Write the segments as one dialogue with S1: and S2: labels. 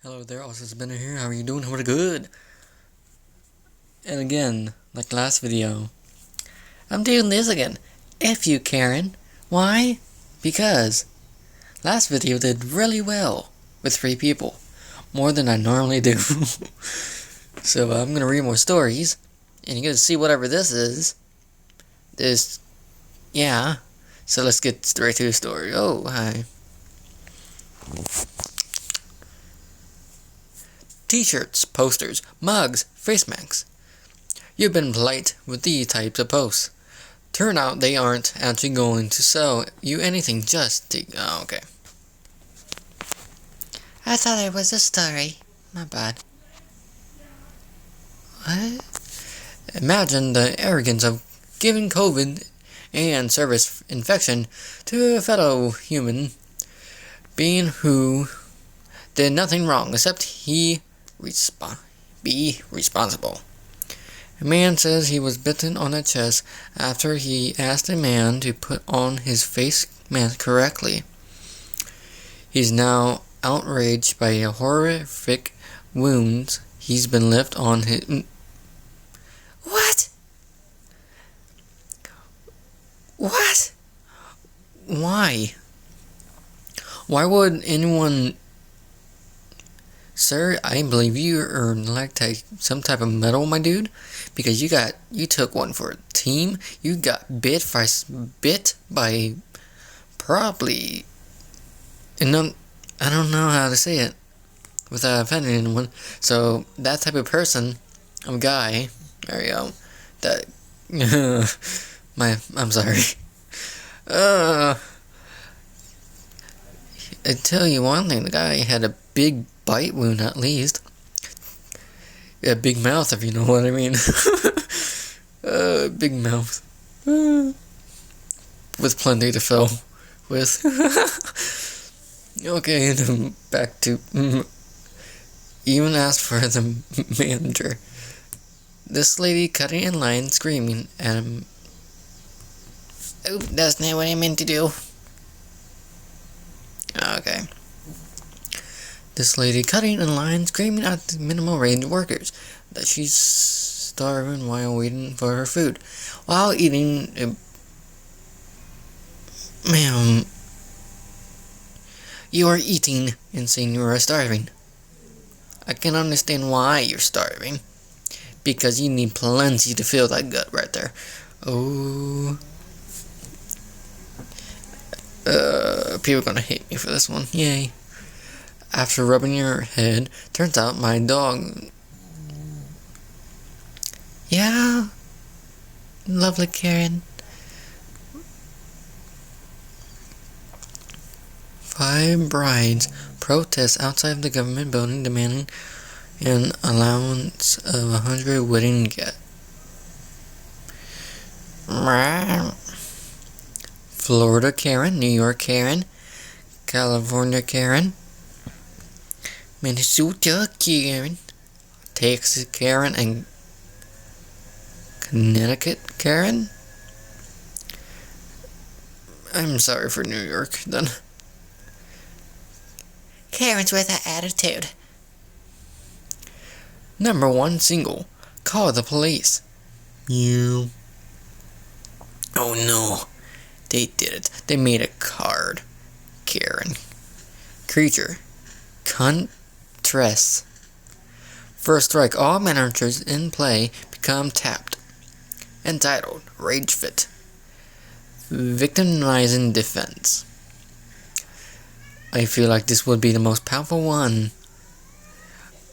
S1: Hello there, Austin Spinner here. How are you doing? How good? And again, like last video, I'm doing this again. F you, Karen. Why? Because last video did really well with 3 people. More than I normally do. So I'm gonna read more stories, and you're gonna see whatever this is. Yeah. So let's get straight to the story. Oh, hi. T-shirts, posters, mugs, face masks. You've been polite with these types of posts. Turn out they aren't actually going to sell you anything, just to... Oh, okay. I thought it was a story. My bad. What? Imagine the arrogance of giving COVID and service infection to a fellow human being who did nothing wrong except be responsible. A man says he was bitten on the chest after he asked a man to put on his face mask correctly. He's now outraged by a horrific wounds he's been left on his... What? What? Why? Why would anyone... Sir, I believe you are like some type of medal, my dude, because you took one for a team. You got bit by probably, and I don't know how to say it without offending anyone. So that type of person, a guy, there you go. That I'm sorry. I tell you one thing, the guy had a big bite wound at least. A big mouth, if you know what I mean. Big mouth. With plenty to fill with. Okay, then back to... Even asked for the manager. This lady cutting in line screaming at him. Oh, that's not what I meant to do. Okay. This lady cutting in line screaming at the minimum wage workers that she's starving while waiting for her food. While eating Ma'am, you are eating and saying you are starving. I can understand why you're starving. Because you need plenty to fill that gut right there. Oh. People are gonna hate me for this one. Yay. After rubbing your head, turns out my dog... Yeah? Lovely Karen. 5 brides protest outside the government building demanding an allowance of 100 wedding guests. Florida Karen, New York Karen, California Karen, Minnesota Karen, Texas Karen, and Connecticut Karen. I'm sorry for New York, then. Karen's with an attitude. Number 1 single. Call the police. You. Oh no. They did it. They made a card. Karen. Creature. Tress. First strike, all managers in play become tapped. Entitled, Rage Fit. Victimizing defense. I feel like this would be the most powerful one.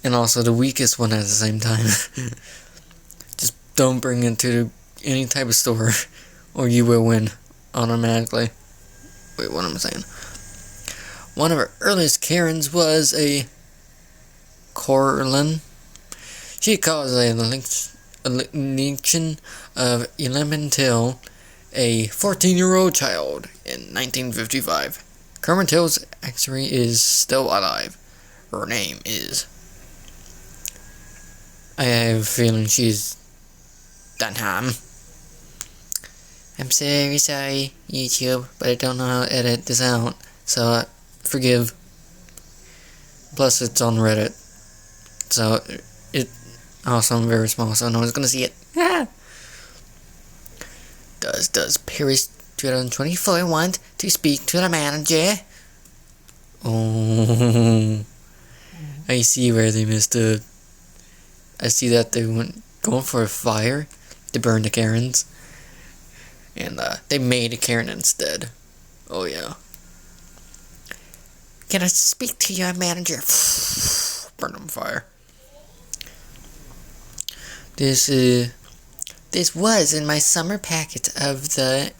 S1: And also the weakest one at the same time. Just don't bring it to any type of store, or you will win automatically. Wait, what am I saying? One of our earliest Karens was a Corlin. She caused a lesion of 11 till a 14-year-old child in 1955. Carmen Till's actuary is still alive. Her name is... I have a feeling she's done harm. I'm sorry, YouTube, but I don't know how to edit this out, so forgive. Plus, it's on Reddit. So, it also very small, so no one's gonna see it. Ah. Does Paris 2024 want to speak to the manager? Oh, I see where they missed it. I see that they went going for a fire to burn the Karens. And they made a Karen instead. Oh yeah. Can I speak to your manager? Burn on fire. This was in my summer packet of the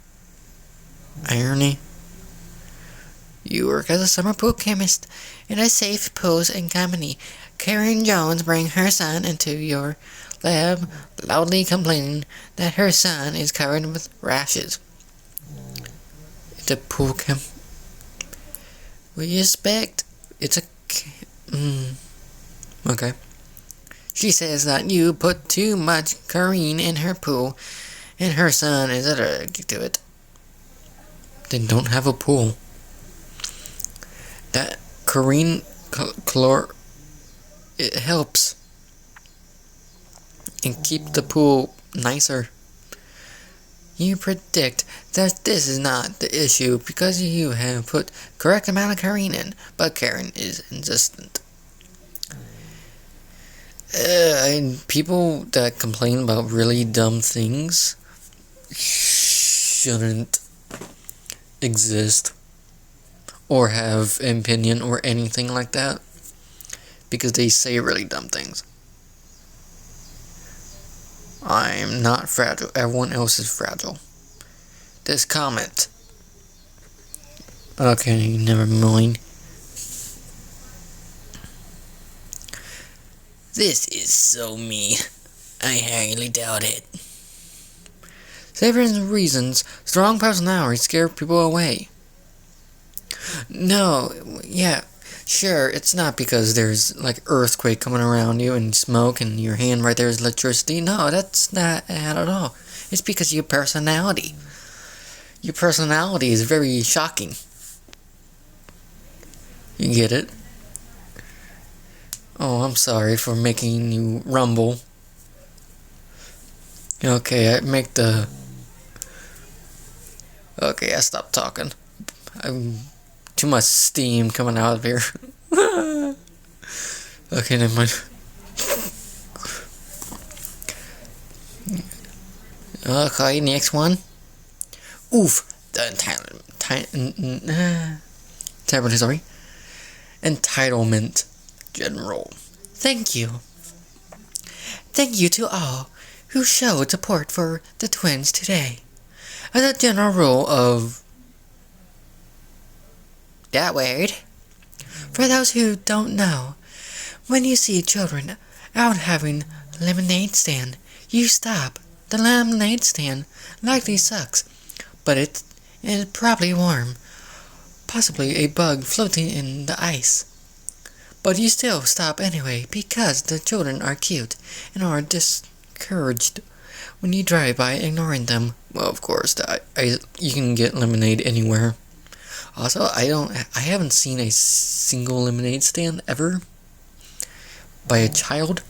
S1: irony. You work as a summer pool chemist in a safe pools and company. Karen Jones brings her son into your lab, loudly complaining that her son is covered with rashes. It's a pool chem. We expect it's a. Okay. She says that you put too much chlorine in her pool, and her son is allergic to it. Then don't have a pool. That chlorine, it helps and keep the pool nicer. You predict that this is not the issue because you have put correct amount of chlorine in, but Karen is insistent. And people that complain about really dumb things shouldn't exist or have an opinion or anything like that because they say really dumb things. I'm not fragile. Everyone else is fragile. This comment. Okay, never mind. This is so me. I highly doubt it. Several reasons. Strong personality scare people away. No, yeah, sure, it's not because there's like earthquake coming around you and smoke and your hand right there is electricity. No, that's not at all. It's because of your personality. Your personality is very shocking. You get it? Oh, I'm sorry for making you rumble. Okay, I stopped talking. Too much steam coming out of here. Okay, never mind. Okay, next one. Oof. Entitlement General. Thank you. Thank you to all who showed support for the twins today. As a general rule of that word, for those who don't know, when you see children out having a lemonade stand, you stop. The lemonade stand likely sucks, but it is probably warm, possibly a bug floating in the ice. But you still stop anyway because the children are cute and are discouraged when you drive by ignoring them. Well, of course, you can get lemonade anywhere. Also, I haven't seen a single lemonade stand ever by a child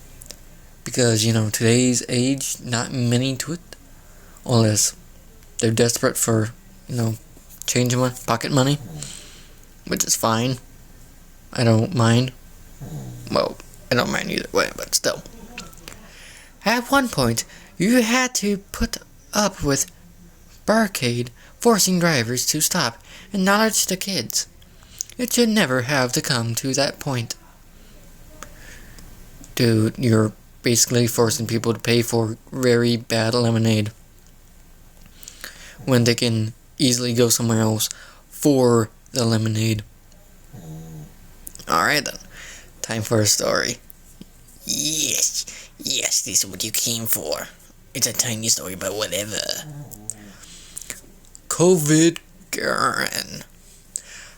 S1: because, today's age, not many to it, unless they're desperate for, change money, pocket money, which is fine. I don't mind. Well, I don't mind either way, but still. At one point, you had to put up with barricade forcing drivers to stop and acknowledge the kids. It should never have to come to that point. Dude, you're basically forcing people to pay for very bad lemonade when they can easily go somewhere else for the lemonade. Alright then. Time for a story. Yes, this is what you came for. It's a tiny story, but whatever. COVID Karen.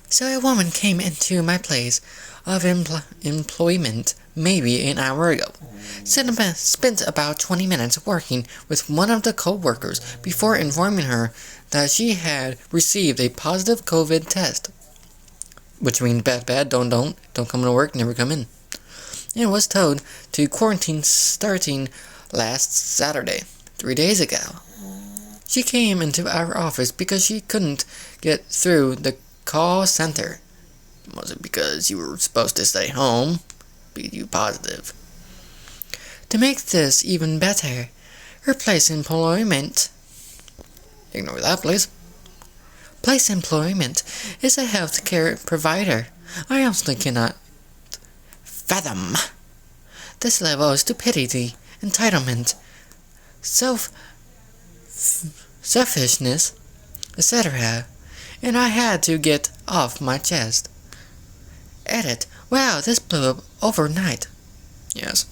S1: So a woman came into my place of employment maybe an hour ago. Spent about 20 minutes working with one of the co-workers before informing her that she had received a positive COVID test. which means bad, don't come to work, never come in. And was told to quarantine starting last Saturday, 3 days ago. She came into our office because she couldn't get through the call center. Was it because you were supposed to stay home? Be you positive. To make this even better, her place employment. Ignore that, please. Place employment is a healthcare provider. I honestly cannot fathom this level of stupidity, entitlement, selfishness, etc. And I had to get off my chest. Edit. Wow, this blew up overnight. Yes.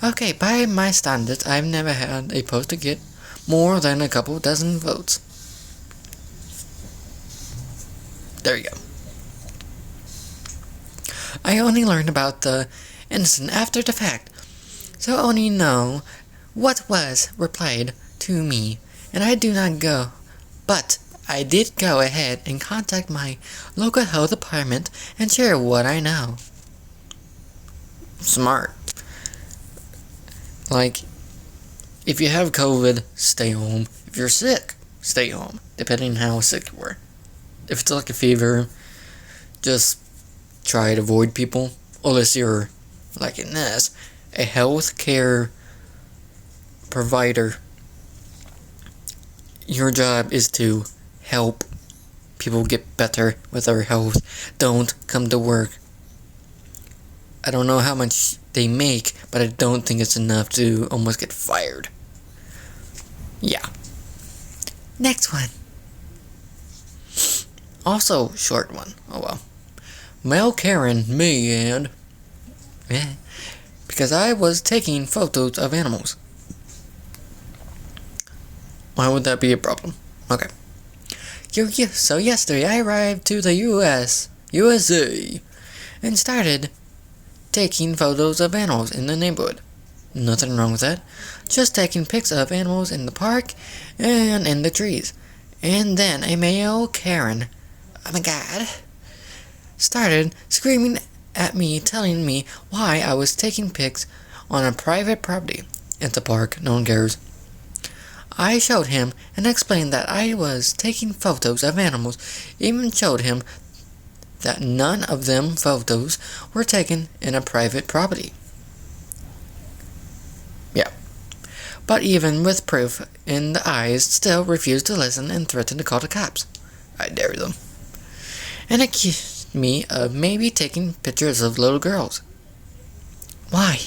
S1: Okay, by my standards, I've never had a post to get more than a couple dozen votes. There you go. I only learned about the incident after the fact, so I only know what was replied to me, and I do not go, but I did go ahead and contact my local health department and share what I know. Smart. Like, if you have COVID, stay home. If you're sick, stay home, depending on how sick you were. If it's like a fever, just try to avoid people, unless you're, like in this, a healthcare provider. Your job is to help people get better with their health. Don't come to work. I don't know how much they make, but I don't think it's enough to almost get fired. Yeah. Next one. Also, short one. Oh well. Mel Karen, me, and... because I was taking photos of animals. Why would that be a problem? Okay. So yesterday I arrived to the USA, and started taking photos of animals in the neighborhood. Nothing wrong with that. Just taking pics of animals in the park and in the trees. And then a male Karen, oh my god, started screaming at me, telling me why I was taking pics on a private property. It's a park, no one cares. I showed him and explained that I was taking photos of animals, even showed him that none of them photos were taken in a private property. Yeah. But even with proof in the eyes, still refused to listen and threatened to call the cops. I dare them. And accused me of maybe taking pictures of little girls. Why?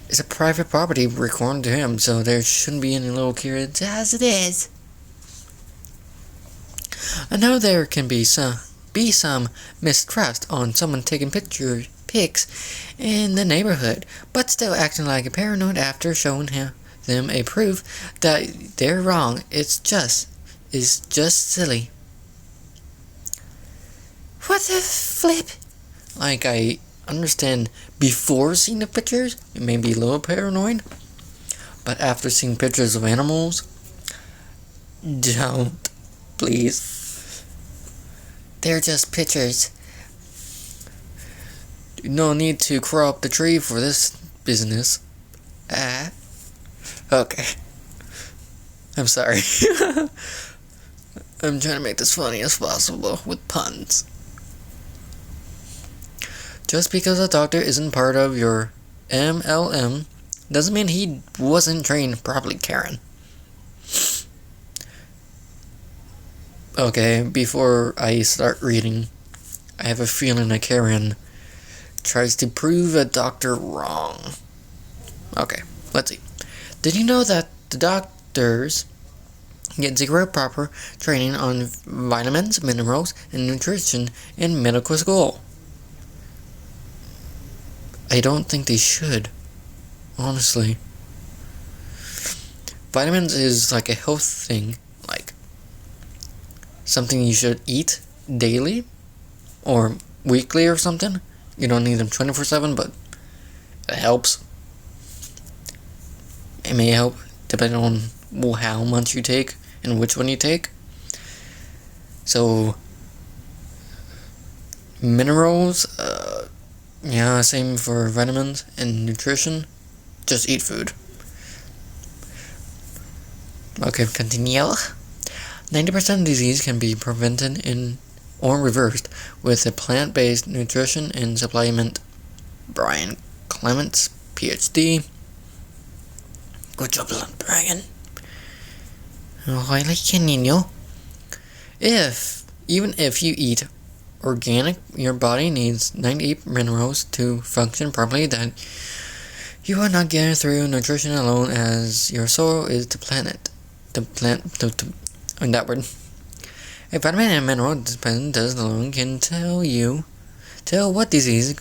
S1: It's a private property according to him, so there shouldn't be any little kids as it is. I know there can be some mistrust on someone taking pics in the neighborhood, but still acting like a paranoid after showing them a proof that they're wrong. It's just silly. What the flip? Like, I understand before seeing the pictures, it may be a little paranoid, but after seeing pictures of animals, don't. Please. They're just pictures. No need to crop the tree for this business. Okay. I'm sorry. I'm trying to make this funny as possible with puns. Just because a doctor isn't part of your MLM doesn't mean he wasn't trained properly, Karen. Okay, before I start reading, I have a feeling that Karen tries to prove a doctor wrong. Okay, let's see. Did you know that the doctors get zero proper training on vitamins, minerals, and nutrition in medical school? I don't think they should, honestly. Vitamins is like a health thing, like something you should eat daily or weekly or something. You don't need them 24/7, but it helps. It may help depending on how much you take and which one you take. So Minerals, yeah, same for vitamins and nutrition. Just eat food. Okay, continue. 90% of disease can be prevented or reversed with a plant-based nutrition and supplement. Brian Clements, PhD. Good job, Brian. Okay, let's continue. Even if you eat organic, your body needs 98 minerals to function properly that you will not get through nutrition alone, as your soil is the planet. That word. A vitamin and mineral dependent test alone can tell what disease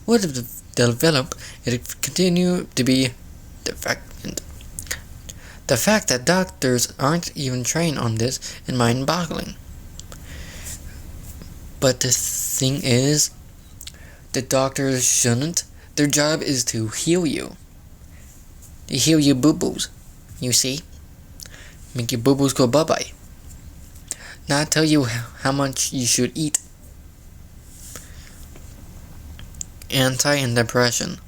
S1: would develop if continue to be defective. The fact that doctors aren't even trained on this is mind-boggling. But the thing is, the doctors shouldn't. Their job is to heal you. To heal your boo-boos, you see? Make your boo-boos go bye-bye. Not tell you how much you should eat. Anti-depression.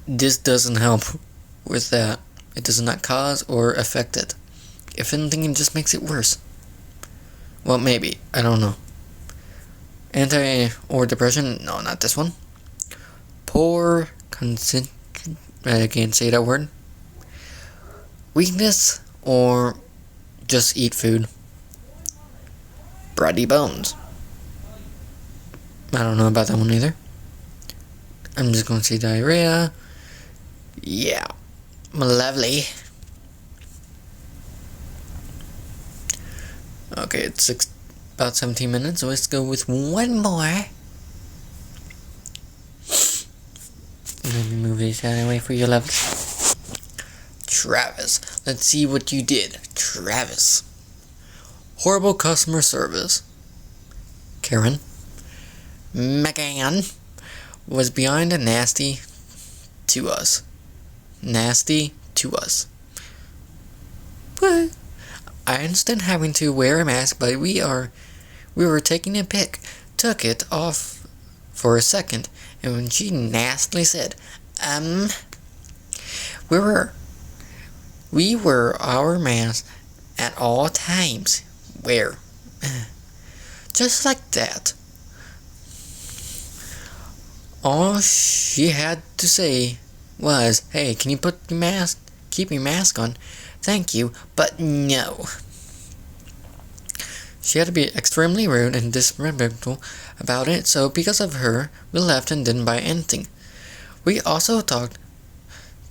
S1: This doesn't help with that. It does not cause or affect it. If anything, it just makes it worse. Well, maybe. I don't know. Or depression? No, not this one. Poor concentration. I can't say that word. Weakness or just eat food. Bratty bones. I don't know about that one either. I'm just going to say diarrhea. Yeah. Lovely. Okay, it's about 17 minutes, so let's go with one more. Let me move this out of the way for you, loves. Travis. Let's see what you did. Travis. Horrible customer service. Karen. McGann was beyond nasty to us. Nasty to us. What? I understand having to wear a mask, but we were taking a pic, took it off for a second, and when she nastily said, we were our mask at all times. Where? Just like that. All she had to say was, hey, can you keep your mask on? Thank you, but no. She had to be extremely rude and disrespectful about it, so because of her, we left and didn't buy anything. We also talked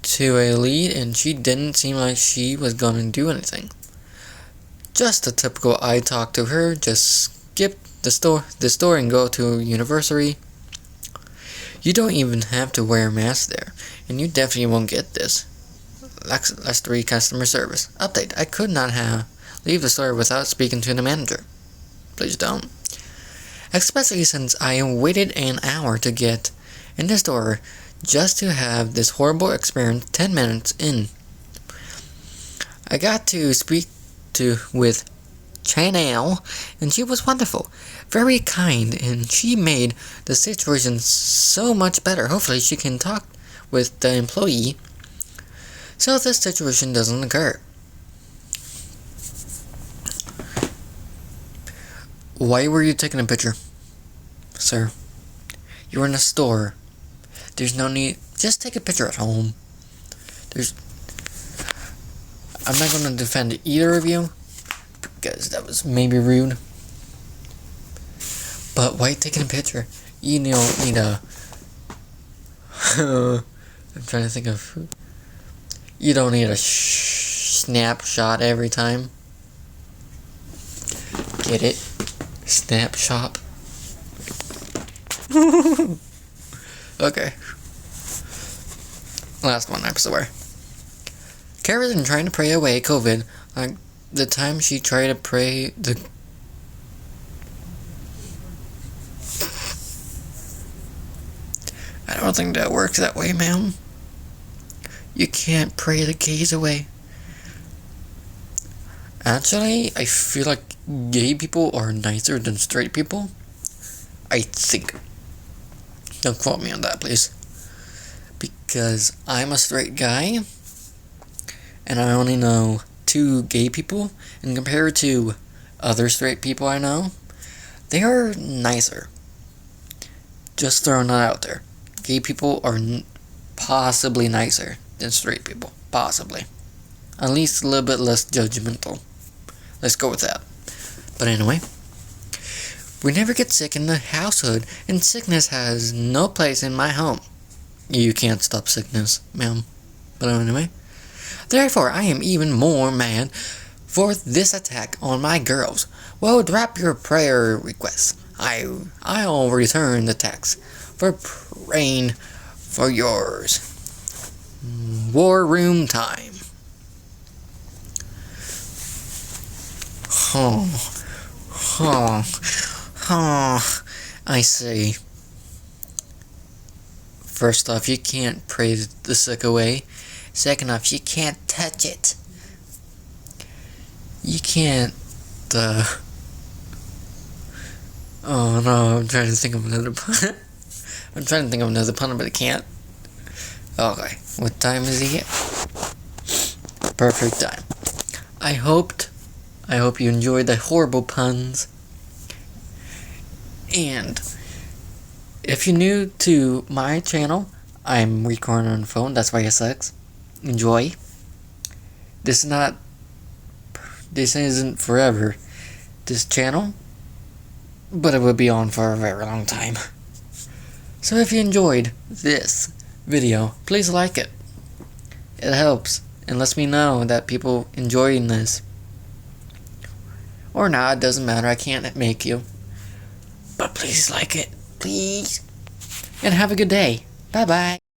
S1: to a lead, and she didn't seem like she was gonna do anything. Just a typical I talk to her, just skip the store and go to university. You don't even have to wear a mask there, and you definitely won't get this. Last 3 customer service. Update. I could not leave the store without speaking to the manager. Please don't. Especially since I waited an hour to get in the store just to have this horrible experience 10 minutes in. I got to speak with Chanel, and she was wonderful, very kind, and she made the situation so much better. Hopefully she can talk with the employee so this situation doesn't occur. Why were you taking a picture, sir? You were in a store. There's no need. Just take a picture at home. I'm not going to defend either of you because that was maybe rude. But why taking a picture? You don't need a. I'm trying to think of. You don't need a snapshot every time. Get it? Snapshot. Okay. Last one, I swear. Karen trying to pray away COVID, like the time she tried to pray the. I don't think that works that way, ma'am. You can't pray the gays away. Actually, I feel like gay people are nicer than straight people? I think. Don't quote me on that, please. Because I'm a straight guy, and I only know 2 gay people, and compared to other straight people I know, they are nicer. Just throwing that out there. Gay people are possibly nicer than straight people. Possibly. At least a little bit less judgmental. Let's go with that. But anyway, we never get sick in the household, and sickness has no place in my home. You can't stop sickness, ma'am. But anyway, therefore I am even more mad for this attack on my girls. Well, drop your prayer requests. I'll return the text for praying for yours. War room time. I see. First off, you can't pray the sick away. Second off, you can't touch it. You can't, Oh no, I'm trying to think of another pun. But I can't. Okay, what time is it? Perfect time. I hope you enjoyed the horrible puns. And if you're new to my channel, I'm recording on the phone, that's why it sucks. Enjoy. This isn't forever, this channel, but it will be on for a very long time. So if you enjoyed this video, please like it. It helps and lets me know that people enjoying this. Or not, it doesn't matter, I can't make you. But please like it, please. And have a good day. Bye bye.